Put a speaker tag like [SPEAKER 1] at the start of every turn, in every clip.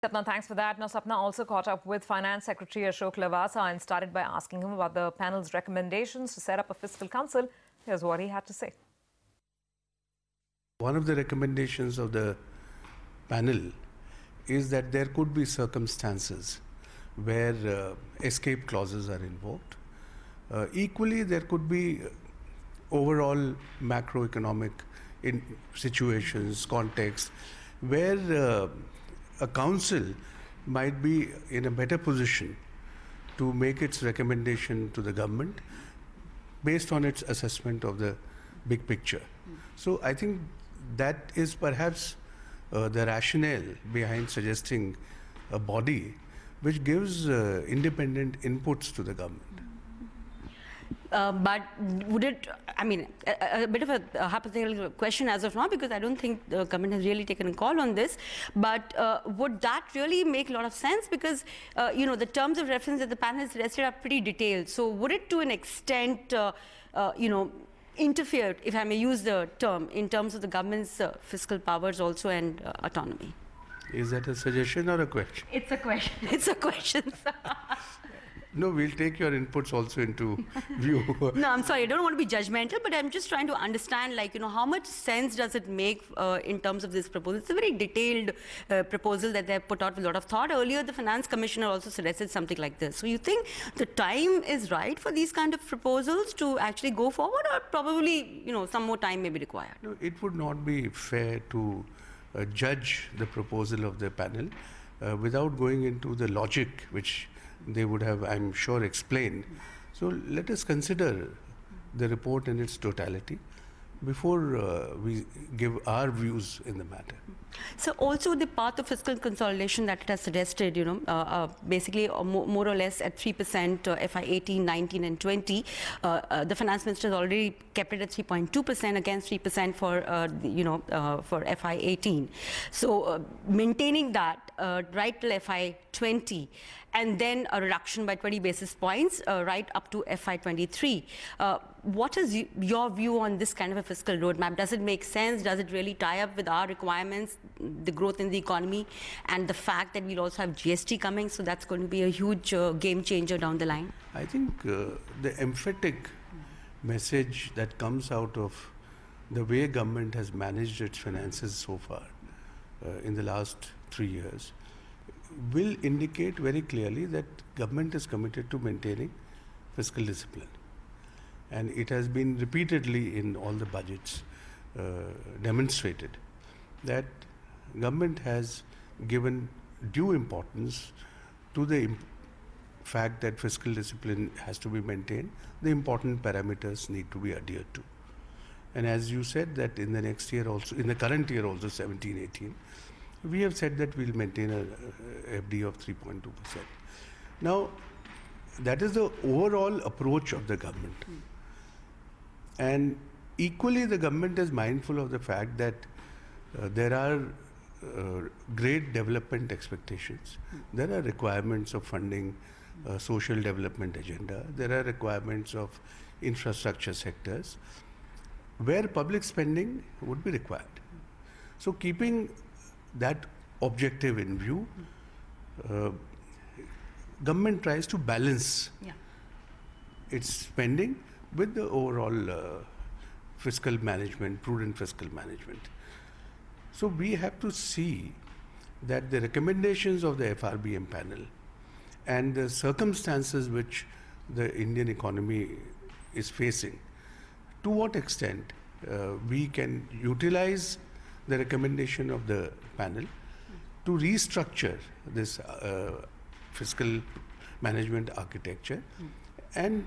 [SPEAKER 1] Sapna, thanks for that. Now, Sapna also caught up with Finance Secretary Ashok Lavasa and started by asking him about the panel's recommendations to set up a fiscal council. Here's what he had to say.
[SPEAKER 2] One of the recommendations of the panel is that there could be circumstances where escape clauses are invoked. Equally, there could be overall macroeconomic situations, contexts, where a council might be in a better position to make its recommendation to the government based on its assessment of the big picture. So I think that is perhaps the rationale behind suggesting a body which gives independent inputs to the government.
[SPEAKER 3] But would it, I mean, a bit of a hypothetical question as of now, because I don't think the government has really taken a call on this, but would that really make a lot of sense? Because, you know, the terms of reference that the panel has suggested are pretty detailed. So would it to an extent, you know, interfere, if I may use the term, in terms of the government's fiscal powers also and autonomy?
[SPEAKER 2] Is that a suggestion or a question?
[SPEAKER 3] It's a question. It's a question.
[SPEAKER 2] No, we'll take your inputs also into view.
[SPEAKER 3] No, I'm sorry, I don't want to be judgmental, but I'm just trying to understand, like, you know, how much sense does it make in terms of this proposal? It's a very detailed proposal that they've put out with a lot of thought. Earlier, the Finance Commissioner also suggested something like this. So you think the time is right for these kind of proposals to actually go forward, or probably, you know, some more time may be required?
[SPEAKER 2] No, it would not be fair to judge the proposal of the panel without going into the logic which they would have, I'm sure, explained. So let us consider the report in its totality before we give our views in the matter.
[SPEAKER 3] So also the path of fiscal consolidation that it has suggested, you know, basically more or less at 3% FY 18, 19 and 20. The finance minister has already kept it at 3.2% against 3% for, you know, for FY 18. So maintaining that right till FY 20 and then a reduction by 20 basis points right up to FY 23. What is your view on this kind of a fiscal roadmap? Does it make sense? Does it really tie up with our requirements, the growth in the economy, and the fact that we'll also have GST coming? So that's going to be a huge game changer down the line.
[SPEAKER 2] I think the emphatic message that comes out of the way government has managed its finances so far in the last 3 years will indicate very clearly that government is committed to maintaining fiscal discipline. And it has been repeatedly in all the budgets demonstrated that government has given due importance to the fact that fiscal discipline has to be maintained. The important parameters need to be adhered to. And as you said that in the next year also, in the current year also 17-18, we have said that we'll maintain a FD of 3.2%. Now, that is the overall approach of the government. And equally, the government is mindful of the fact that there are great development expectations. There are requirements of funding social development agenda. There are requirements of infrastructure sectors where public spending would be required. So keeping that objective in view, government tries to balance its spending with the overall fiscal management, prudent fiscal management. So we have to see that the recommendations of the FRBM panel and the circumstances which the Indian economy is facing, to what extent we can utilize the recommendation of the panel to restructure this fiscal management architecture and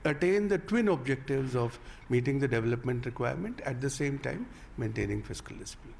[SPEAKER 2] attain the twin objectives of meeting the development requirement at the same time maintaining fiscal discipline.